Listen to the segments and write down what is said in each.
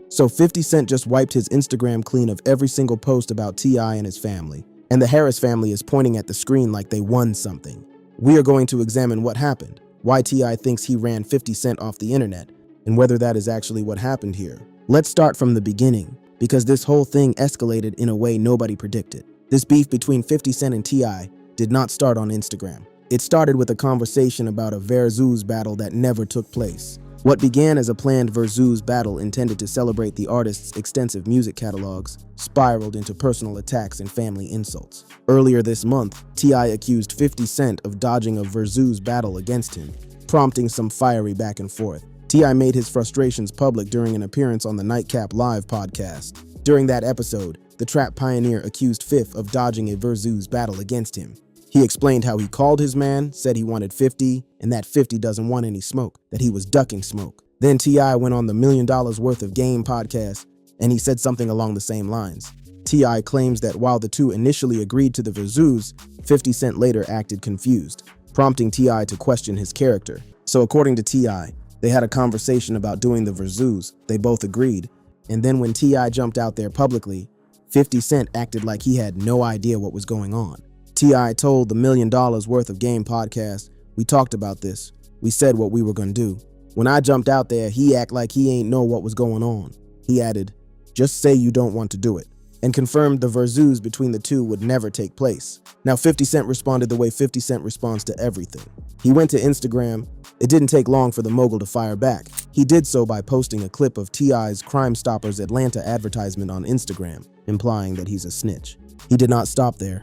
So 50 Cent just wiped his Instagram clean of every single post about T.I. and his family, and the Harris family is pointing at the screen like they won something. We are going to examine what happened, why T.I. thinks he ran 50 Cent off the internet, and whether that is actually what happened here. Let's start from the beginning, because this whole thing escalated in a way nobody predicted. This beef between 50 Cent and T.I. did not start on Instagram. It started with a conversation about a versus battle that never took place. What began as a planned versus battle intended to celebrate the artist's extensive music catalogs spiraled into personal attacks and family insults. Earlier this month, T.I. accused 50 Cent of dodging a versus battle against him, prompting some fiery back and forth. T.I. made his frustrations public during an appearance on the Nightcap Live podcast. During that episode, the trap pioneer accused Fifth of dodging a versus battle against him. He explained how he called his man, said he wanted 50, and that 50 doesn't want any smoke, that he was ducking smoke. Then T.I. went on the $1 Million Worth of Game podcast, and he said something along the same lines. T.I. claims that while the two initially agreed to the versus, 50 Cent later acted confused, prompting T.I. to question his character. So according to T.I., they had a conversation about doing the versus, they both agreed, and then when T.I. jumped out there publicly, 50 Cent acted like he had no idea what was going on. T.I. told the $1 Million Worth of Game podcast, "We talked about this. We said what we were gonna do. When I jumped out there, he act like he ain't know what was going on." He added, "Just say you don't want to do it," and confirmed the versus between the two would never take place. Now 50 Cent responded the way 50 Cent responds to everything. He went to Instagram. It didn't take long for the mogul to fire back. He did so by posting a clip of T.I.'s Crime Stoppers Atlanta advertisement on Instagram, implying that he's a snitch. He did not stop there.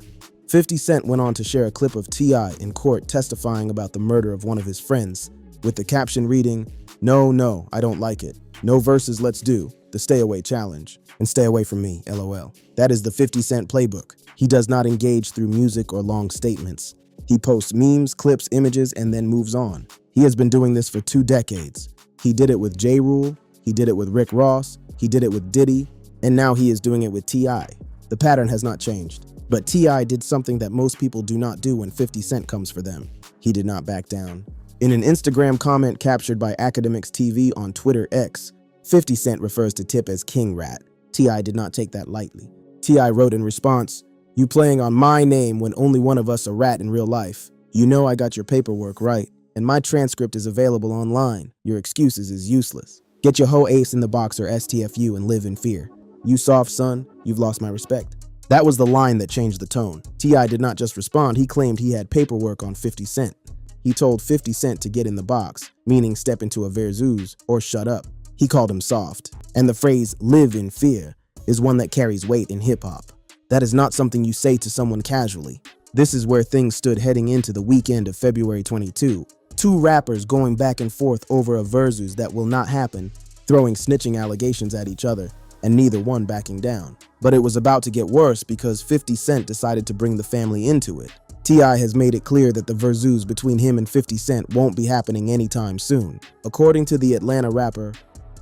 50 Cent went on to share a clip of T.I. in court testifying about the murder of one of his friends, with the caption reading, No, I don't like it. No verses, let's do. The stay away challenge. And stay away from me, LOL. That is the 50 Cent playbook. He does not engage through music or long statements. He posts memes, clips, images, and then moves on. He has been doing this for 2 decades. He did it with J. Rule, he did it with Rick Ross, he did it with Diddy, and now he is doing it with T.I. The pattern has not changed. But T.I. did something that most people do not do when 50 Cent comes for them. He did not back down. In an Instagram comment captured by Academics TV on Twitter X, 50 Cent refers to Tip as King Rat. T.I. did not take that lightly. T.I. wrote in response, "You playing on my name when only one of us a rat in real life. You know I got your paperwork right, and my transcript is available online. Your excuses is useless. Get your whole ace in the box or STFU and live in fear. You soft son, you've lost my respect." That was the line that changed the tone. T.I. did not just respond, he claimed he had paperwork on 50 Cent. He told 50 Cent to get in the box, meaning step into a versus or shut up. He called him soft. And the phrase live in fear is one that carries weight in hip-hop. That is not something you say to someone casually. This is where things stood heading into the weekend of February 22. 2 rappers going back and forth over a versus that will not happen, throwing snitching allegations at each other, and neither one backing down. But it was about to get worse because 50 Cent decided to bring the family into it. T.I. has made it clear that the versus between him and 50 Cent won't be happening anytime soon. According to the Atlanta rapper,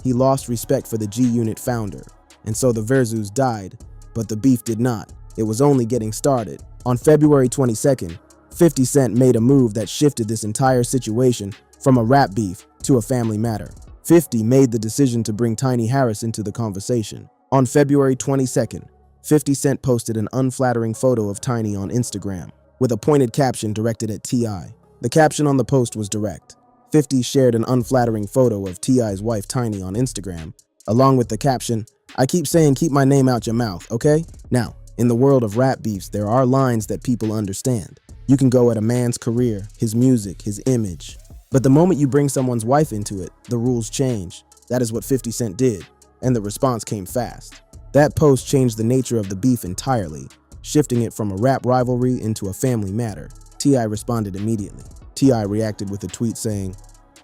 he lost respect for the G-Unit founder, and so the versus died, but the beef did not. It was only getting started. On February 22nd, 50 Cent made a move that shifted this entire situation from a rap beef to a family matter. 50 made the decision to bring Tiny Harris into the conversation. On February 22nd, 50 Cent posted an unflattering photo of Tiny on Instagram, with a pointed caption directed at T.I. The caption on the post was direct. 50 shared an unflattering photo of T.I.'s wife Tiny on Instagram, along with the caption, "I keep saying keep my name out your mouth, okay?" Now, in the world of rap beefs, there are lines that people understand. You can go at a man's career, his music, his image. But the moment you bring someone's wife into it, the rules change. That is what 50 Cent did, and the response came fast. That post changed the nature of the beef entirely, shifting it from a rap rivalry into a family matter. T.I. responded immediately. T.I. reacted with a tweet saying,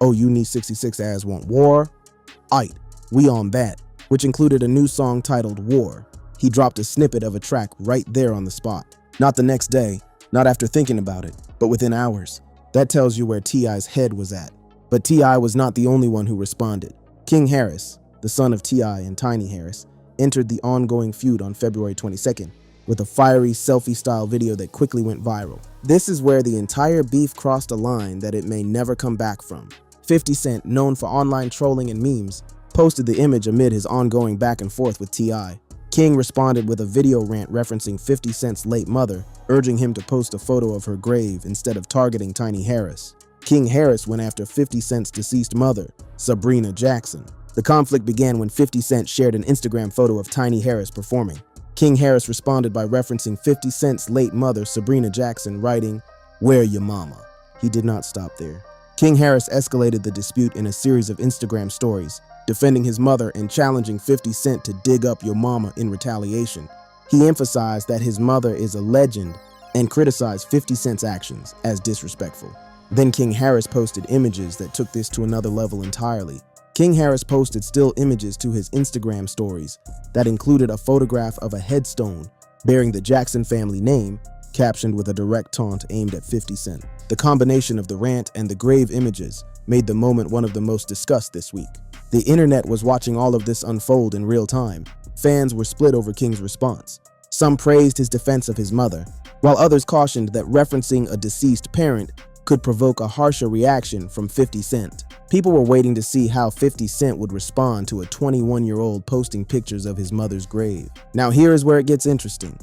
"Oh, you need 66 ass want war? Aight, we on that," which included a new song titled War. He dropped a snippet of a track right there on the spot. Not the next day, not after thinking about it, but within hours. That tells you where T.I.'s head was at. But T.I. was not the only one who responded. King Harris, the son of T.I. and Tiny Harris, entered the ongoing feud on February 22nd with a fiery selfie-style video that quickly went viral. This is where the entire beef crossed a line that it may never come back from. 50 Cent, known for online trolling and memes, posted the image amid his ongoing back and forth with T.I. King responded with a video rant referencing 50 Cent's late mother, urging him to post a photo of her grave instead of targeting Tiny Harris. King Harris went after 50 Cent's deceased mother, Sabrina Jackson. The conflict began when 50 Cent shared an Instagram photo of Tiny Harris performing. King Harris responded by referencing 50 Cent's late mother, Sabrina Jackson, writing, "Where your mama?" He did not stop there. King Harris escalated the dispute in a series of Instagram stories, defending his mother and challenging 50 Cent to dig up your mama in retaliation. He emphasized that his mother is a legend and criticized 50 Cent's actions as disrespectful. Then King Harris posted images that took this to another level entirely. King Harris posted still images to his Instagram stories that included a photograph of a headstone bearing the Jackson family name, captioned with a direct taunt aimed at 50 Cent. The combination of the rant and the grave images made the moment one of the most discussed this week. The internet was watching all of this unfold in real time. Fans were split over King's response. Some praised his defense of his mother, while others cautioned that referencing a deceased parent could provoke a harsher reaction from 50 Cent. People were waiting to see how 50 Cent would respond to a 21-year-old posting pictures of his mother's grave. Now here is where it gets interesting.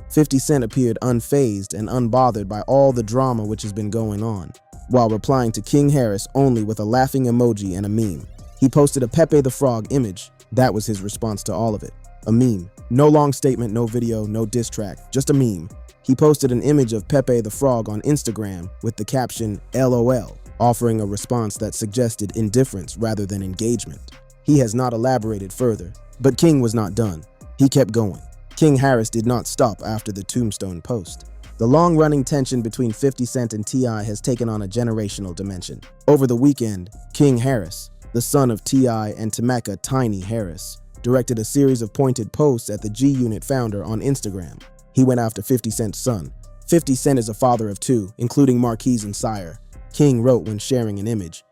50 Cent appeared unfazed and unbothered by all the drama which has been going on, while replying to King Harris only with a laughing emoji and a meme. He posted a Pepe the Frog image. That was his response to all of it. A meme. No long statement, no video, no diss track, just a meme. He posted an image of Pepe the Frog on Instagram with the caption LOL, offering a response that suggested indifference rather than engagement. He has not elaborated further, but King was not done. He kept going. King Harris did not stop after the tombstone post. The long-running tension between 50 Cent and T.I. has taken on a generational dimension. Over the weekend, King Harris, the son of T.I. and Tameka Tiny Harris, directed a series of pointed posts at the G-Unit founder on Instagram. He went after 50 Cent's son. 50 Cent is a father of two, including Marquise and Sire. King wrote when sharing an image,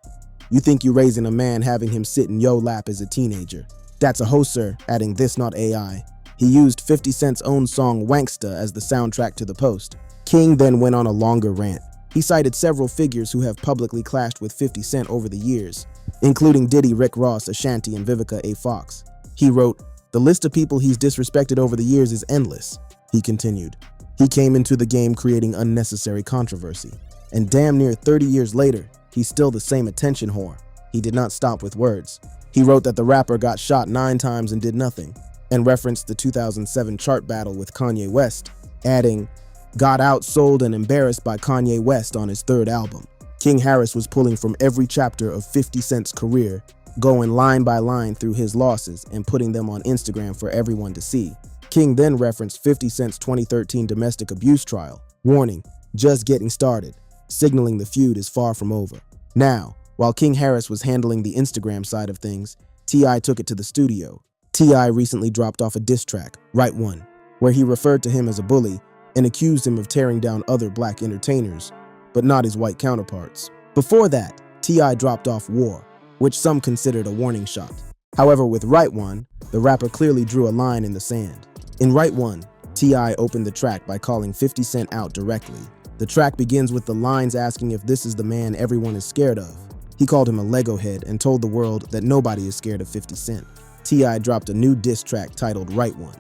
"You think you raising a man having him sit in yo lap as a teenager. That's a hoe, sir," adding "this not AI." He used 50 Cent's own song Wanksta as the soundtrack to the post. King then went on a longer rant. He cited several figures who have publicly clashed with 50 Cent over the years, including Diddy, Rick Ross, Ashanti, and Vivica A. Fox. He wrote, "The list of people he's disrespected over the years is endless." He continued, "He came into the game creating unnecessary controversy. And damn near 30 years later, he's still the same attention whore." He did not stop with words. He wrote that the rapper got shot 9 times and did nothing, and referenced the 2007 chart battle with Kanye West, adding, "Got outsold and embarrassed by Kanye West on his 3rd album." King Harris was pulling from every chapter of 50 Cent's career, going line by line through his losses and putting them on Instagram for everyone to see. King then referenced 50 Cent's 2013 domestic abuse trial, warning, "Just getting started," signaling the feud is far from over. Now, while King Harris was handling the Instagram side of things, T.I. took it to the studio. T.I. recently dropped off a diss track, Right One, where he referred to him as a bully and accused him of tearing down other black entertainers, but not his white counterparts. Before that, T.I. dropped off War, which some considered a warning shot. However, with Right One, the rapper clearly drew a line in the sand. In Right One, T.I. opened the track by calling 50 Cent out directly. The track begins with the lines asking if this is the man everyone is scared of. He called him a Lego head and told the world that nobody is scared of 50 Cent. T.I. dropped a new diss track titled Right One.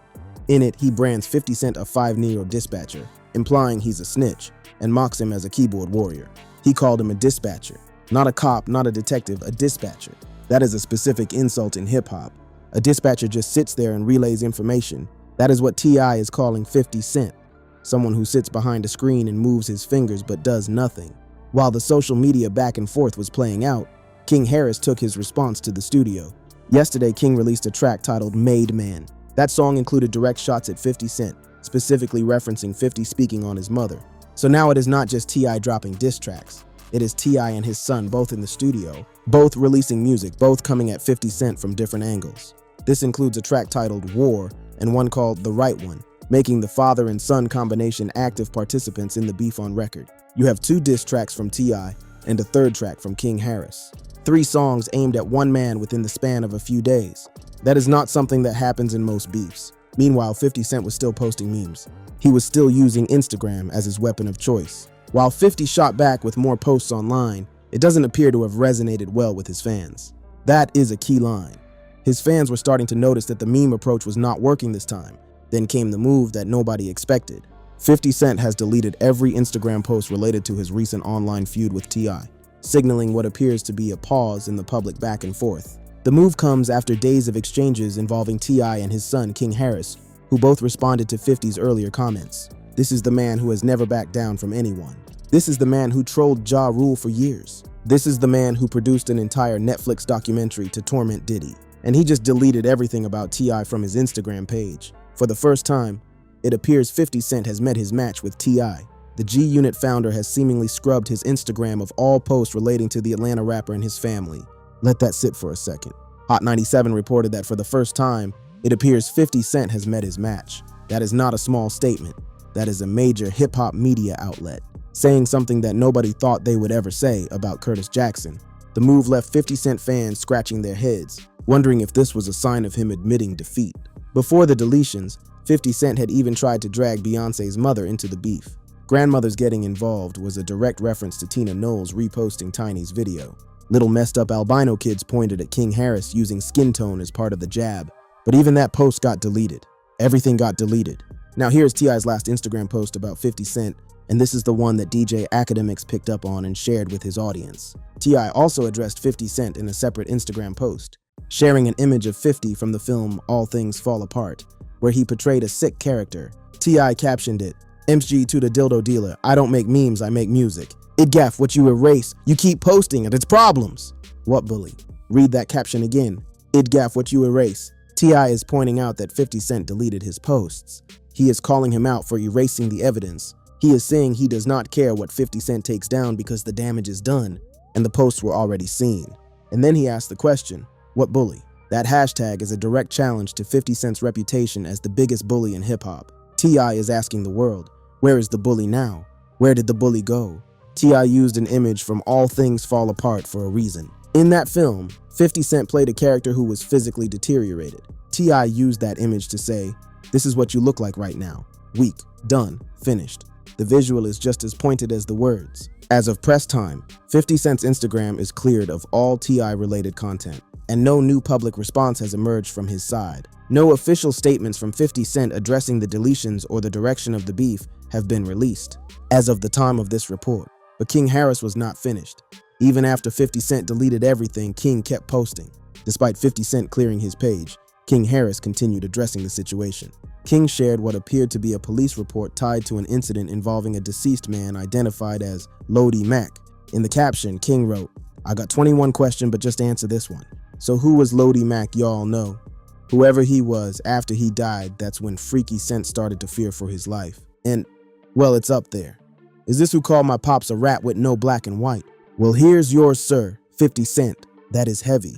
In it, he brands 50 Cent a 5 Neo dispatcher, implying he's a snitch, and mocks him as a keyboard warrior. He called him a dispatcher. Not a cop, not a detective, a dispatcher. That is a specific insult in hip-hop. A dispatcher just sits there and relays information. That is what T.I. is calling 50 Cent, someone who sits behind a screen and moves his fingers but does nothing. While the social media back and forth was playing out, King Harris took his response to the studio. Yesterday, King released a track titled Made Man. That song included direct shots at 50 Cent, specifically referencing 50 speaking on his mother. So now it is not just T.I. dropping diss tracks. It is T.I. and his son both in the studio, both releasing music, both coming at 50 Cent from different angles. This includes a track titled War and one called The Right One, making the father and son combination active participants in the beef on record. You have 2 diss tracks from T.I. and a 3rd track from King Harris. 3 songs aimed at one man within the span of a few days. That is not something that happens in most beefs. Meanwhile, 50 Cent was still posting memes. He was still using Instagram as his weapon of choice. While 50 shot back with more posts online, it doesn't appear to have resonated well with his fans. That is a key line. His fans were starting to notice that the meme approach was not working this time. Then came the move that nobody expected. 50 Cent has deleted every Instagram post related to his recent online feud with T.I., signaling what appears to be a pause in the public back and forth. The move comes after days of exchanges involving T.I. and his son, King Harris, who both responded to 50's earlier comments. This is the man who has never backed down from anyone. This is the man who trolled Ja Rule for years. This is the man who produced an entire Netflix documentary to torment Diddy. And he just deleted everything about T.I. from his Instagram page. For the first time, it appears 50 Cent has met his match with T.I. The G-Unit founder has seemingly scrubbed his Instagram of all posts relating to the Atlanta rapper and his family. Let that sit for a second. Hot 97 reported that for the first time, it appears 50 Cent has met his match. That is not a small statement. That is a major hip-hop media outlet, saying something that nobody thought they would ever say about Curtis Jackson. The move left 50 Cent fans scratching their heads, wondering if this was a sign of him admitting defeat. Before the deletions, 50 Cent had even tried to drag Beyoncé's mother into the beef. Grandmothers getting involved was a direct reference to Tina Knowles reposting Tiny's video. Little messed up albino kids pointed at King Harris using skin tone as part of the jab, but even that post got deleted. Everything got deleted. Now here's T.I.'s last Instagram post about 50 Cent, and this is the one that DJ Academics picked up on and shared with his audience. T.I. also addressed 50 Cent in a separate Instagram post, sharing an image of 50 from the film All Things Fall Apart, where he portrayed a sick character. T.I. captioned it, "MG to the dildo dealer, I don't make memes, I make music. It gaff what you erase, you keep posting it, it's problems." What bully? Read that caption again. It gaff what you erase. T.I. is pointing out that 50 Cent deleted his posts. He is calling him out for erasing the evidence. He is saying he does not care what 50 Cent takes down because the damage is done, and the posts were already seen. And then he asked the question, what bully? That hashtag is a direct challenge to 50 Cent's reputation as the biggest bully in hip-hop. T.I. is asking the world, where is the bully now? Where did the bully go? T.I. used an image from All Things Fall Apart for a reason. In that film, 50 Cent played a character who was physically deteriorated. T.I. used that image to say, this is what you look like right now. Weak, done, finished. The visual is just as pointed as the words. As of press time, 50 Cent's Instagram is cleared of all T.I. related content, and no new public response has emerged from his side. No official statements from 50 Cent addressing the deletions or the direction of the beef have been released, as of the time of this report. But King Harris was not finished. Even after 50 Cent deleted everything, King kept posting. Despite 50 Cent clearing his page, King Harris continued addressing the situation. King shared what appeared to be a police report tied to an incident involving a deceased man identified as Lodi Mack. In the caption, King wrote, "I got 21 questions, but just answer this one. So who was Lodi Mack, y'all know? Whoever he was, after he died, that's when Freaky Cent started to fear for his life. And, well, it's up there. Is this who called my pops a rat with no black and white? Well, here's yours, sir, 50 Cent. That is heavy.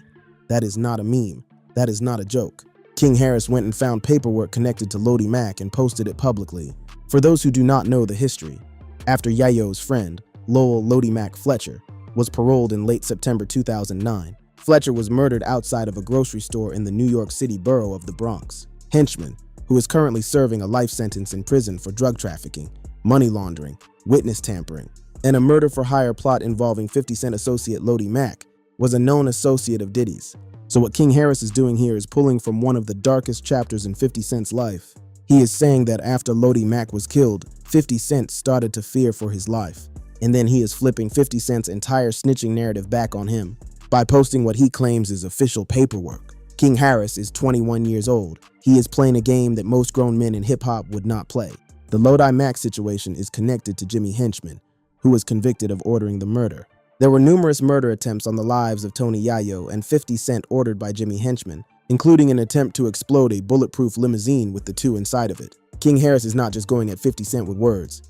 That is not a meme. That is not a joke." King Harris went and found paperwork connected to Lodi Mack and posted it publicly. For those who do not know the history, after Yayo's friend, Lowell Lodi Mack Fletcher, was paroled in late September 2009, Fletcher was murdered outside of a grocery store in the New York City borough of the Bronx. Henchman, who is currently serving a life sentence in prison for drug trafficking, money laundering, witness tampering, and a murder-for-hire plot involving 50 Cent associate Lodi Mack, was a known associate of Diddy's. So what King Harris is doing here is pulling from one of the darkest chapters in 50 Cent's life. He is saying that after Lodi Mack was killed, 50 Cent started to fear for his life. And then he is flipping 50 Cent's entire snitching narrative back on him by posting what he claims is official paperwork. King Harris is 21 years old. He is playing a game that most grown men in hip-hop would not play. The Lodi Mack situation is connected to Jimmy Henchman, who was convicted of ordering the murder. There were numerous murder attempts on the lives of Tony Yayo and 50 Cent ordered by Jimmy Henchman, including an attempt to explode a bulletproof limousine with the two inside of it. King Harris is not just going at 50 Cent with words.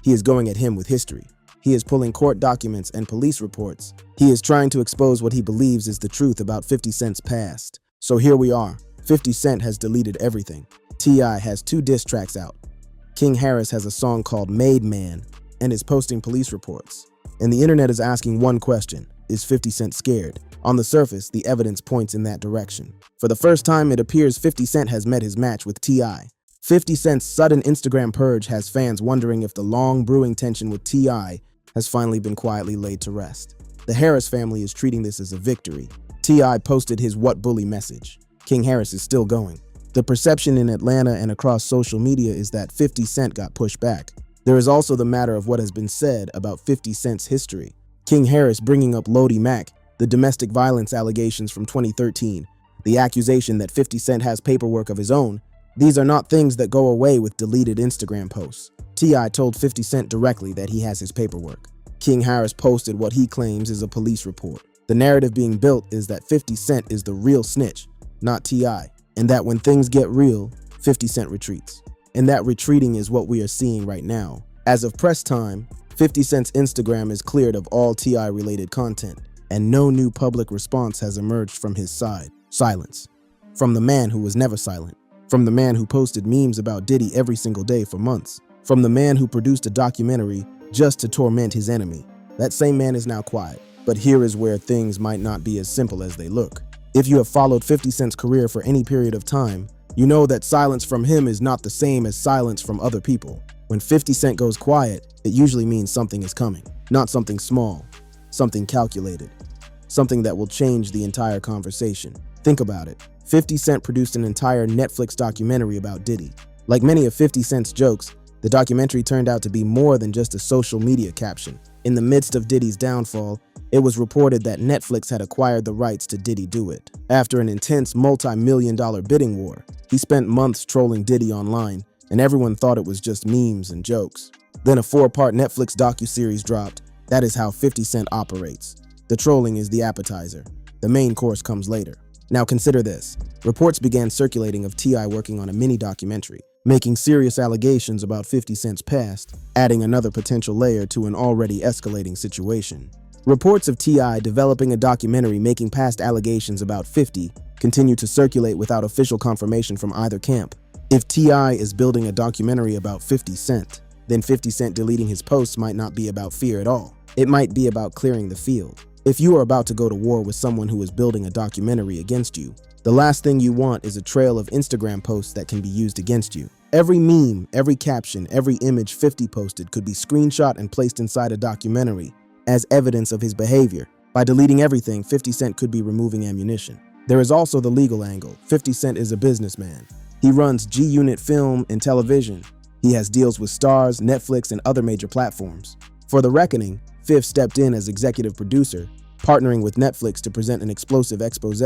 He is going at him with history. He is pulling court documents and police reports. He is trying to expose what he believes is the truth about 50 Cent's past. So here we are. 50 Cent has deleted everything. T.I. has 2 diss tracks out. King Harris has a song called Made Man and is posting police reports. And the internet is asking one question, is 50 Cent scared? On the surface, the evidence points in that direction. For the first time, it appears 50 Cent has met his match with T.I. 50 Cent's sudden Instagram purge has fans wondering if the long brewing tension with T.I. has finally been quietly laid to rest. The Harris family is treating this as a victory. T.I. posted his What Bully message. King Harris is still going. The perception in Atlanta and across social media is that 50 Cent got pushed back. There is also the matter of what has been said about 50 Cent's history. King Harris bringing up Lodi Mack, the domestic violence allegations from 2013, the accusation that 50 Cent has paperwork of his own. These are not things that go away with deleted Instagram posts. T.I. told 50 Cent directly that he has his paperwork. King Harris posted what he claims is a police report. The narrative being built is that 50 Cent is the real snitch, not T.I., and that when things get real, 50 Cent retreats. And that retreating is what we are seeing right now. As of press time, 50 Cent's Instagram is cleared of all T.I. related content, and no new public response has emerged from his side. Silence. From the man who was never silent. From the man who posted memes about Diddy every single day for months. From the man who produced a documentary just to torment his enemy. That same man is now quiet. But here is where things might not be as simple as they look. If you have followed 50 Cent's career for any period of time, you know that silence from him is not the same as silence from other people. When 50 Cent goes quiet, it usually means something is coming. Not something small, something calculated. Something that will change the entire conversation. Think about it. 50 Cent produced an entire Netflix documentary about Diddy. Like many of 50 Cent's jokes, the documentary turned out to be more than just a social media caption. In the midst of Diddy's downfall, it was reported that Netflix had acquired the rights to Diddy Do It. After an intense multi-million-dollar bidding war, he spent months trolling Diddy online, and everyone thought it was just memes and jokes. Then a 4-part Netflix docuseries dropped. That is how 50 Cent operates. The trolling is the appetizer. The main course comes later. Now consider this. Reports began circulating of T.I. working on a mini-documentary, making serious allegations about 50 Cent's past, adding another potential layer to an already escalating situation. Reports of T.I. developing a documentary making past allegations about 50 continue to circulate without official confirmation from either camp. If T.I. is building a documentary about 50 Cent, then 50 Cent deleting his posts might not be about fear at all. It might be about clearing the field. If you are about to go to war with someone who is building a documentary against you, the last thing you want is a trail of Instagram posts that can be used against you. Every meme, every caption, every image 50 posted could be screenshot and placed inside a documentary as evidence of his behavior. By deleting everything, 50 Cent could be removing ammunition. There is also the legal angle. 50 Cent is a businessman. He runs G-Unit Film and Television. He has deals with Starz, Netflix, and other major platforms. For The Reckoning, Fifth stepped in as executive producer, partnering with Netflix to present an explosive expose.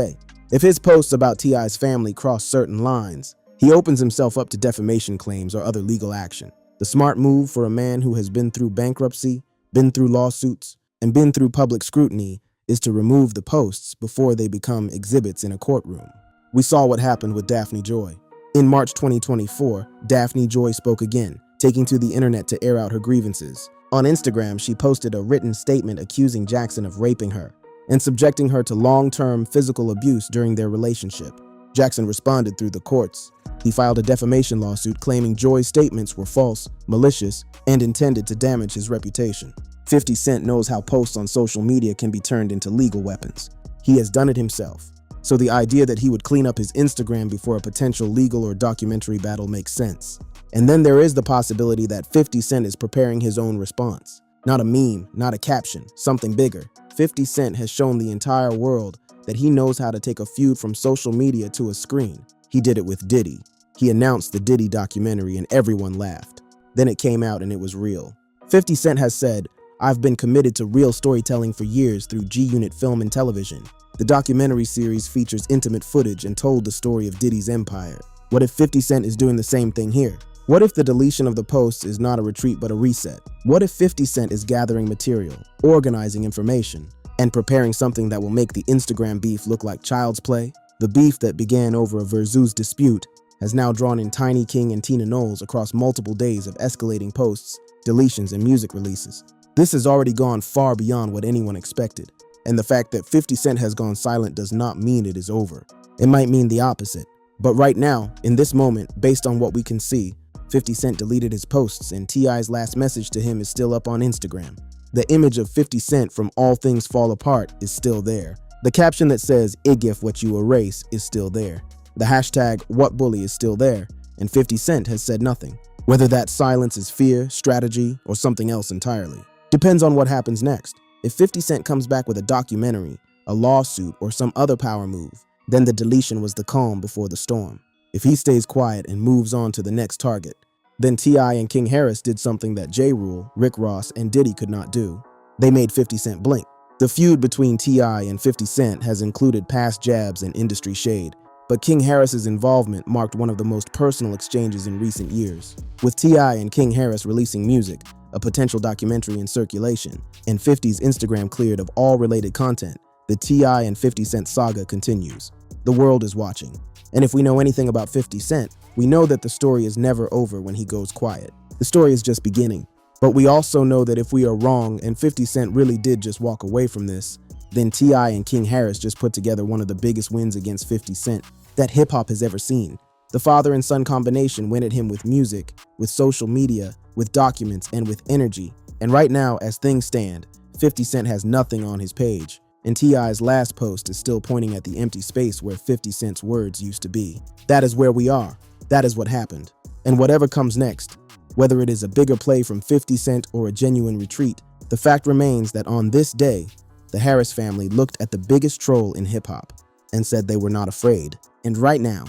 If his posts about T.I.'s family cross certain lines, he opens himself up to defamation claims or other legal action. The smart move for a man who has been through bankruptcy, been through lawsuits, and been through public scrutiny is to remove the posts before they become exhibits in a courtroom. We saw what happened with Daphne Joy. In March 2024, Daphne Joy spoke again, taking to the internet to air out her grievances. On Instagram, she posted a written statement accusing Jackson of raping her and subjecting her to long-term physical abuse during their relationship. Jackson responded through the courts. He filed a defamation lawsuit claiming Joy's statements were false, malicious, and intended to damage his reputation. 50 Cent knows how posts on social media can be turned into legal weapons. He has done it himself. So the idea that he would clean up his Instagram before a potential legal or documentary battle makes sense. And then there is the possibility that 50 Cent is preparing his own response. Not a meme, not a caption, something bigger. 50 Cent has shown the entire world that he knows how to take a feud from social media to a screen. He did it with Diddy. He announced the Diddy documentary and everyone laughed. Then it came out and it was real. 50 Cent has said, "I've been committed to real storytelling for years through G-Unit Film and Television." The documentary series features intimate footage and told the story of Diddy's empire. What if 50 Cent is doing the same thing here? What if the deletion of the posts is not a retreat but a reset? What if 50 Cent is gathering material, organizing information, and preparing something that will make the Instagram beef look like child's play? The beef that began over a Versus dispute has now drawn in Tiny King and Tina Knowles across multiple days of escalating posts, deletions, and music releases. This has already gone far beyond what anyone expected. And the fact that 50 Cent has gone silent does not mean it is over. It might mean the opposite. But right now, in this moment, based on what we can see, 50 Cent deleted his posts and T.I.'s last message to him is still up on Instagram. The image of 50 Cent from All Things Fall Apart is still there. The caption that says, "Igif what you erase" is still there. The hashtag #WhatBully is still there, and 50 Cent has said nothing. Whether that silence is fear, strategy, or something else entirely. Depends on what happens next. If 50 Cent comes back with a documentary, a lawsuit, or some other power move, Then the deletion was the calm before the storm. If he stays quiet and moves on to the next target, then T.I. and King Harris did something that J. Rule, Rick Ross, and Diddy could not do. They made 50 Cent blink. The feud between T.I. and 50 Cent has included past jabs and industry shade, but King Harris's involvement marked one of the most personal exchanges in recent years. With T.I. and King Harris releasing music, a potential documentary in circulation, and 50's Instagram cleared of all related content, the T.I. and 50 Cent saga continues. The world is watching. And if we know anything about 50 Cent, we know that the story is never over when he goes quiet. The story is just beginning. But we also know that if we are wrong and 50 Cent really did just walk away from this, then T.I. and King Harris just put together one of the biggest wins against 50 Cent that hip-hop has ever seen. The father and son combination went at him with music, with social media, with documents, and with energy. And right now, as things stand, 50 Cent has nothing on his page. And T.I.'s last post is still pointing at the empty space where 50 Cent's words used to be. That is where we are. That is what happened. And whatever comes next, whether it is a bigger play from 50 Cent or a genuine retreat, the fact remains that on this day, the Harris family looked at the biggest troll in hip-hop and said they were not afraid. And right now,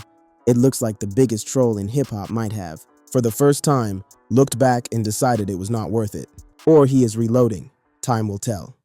it looks like the biggest troll in hip-hop might have, for the first time, looked back and decided it was not worth it. Or he is reloading. Time will tell.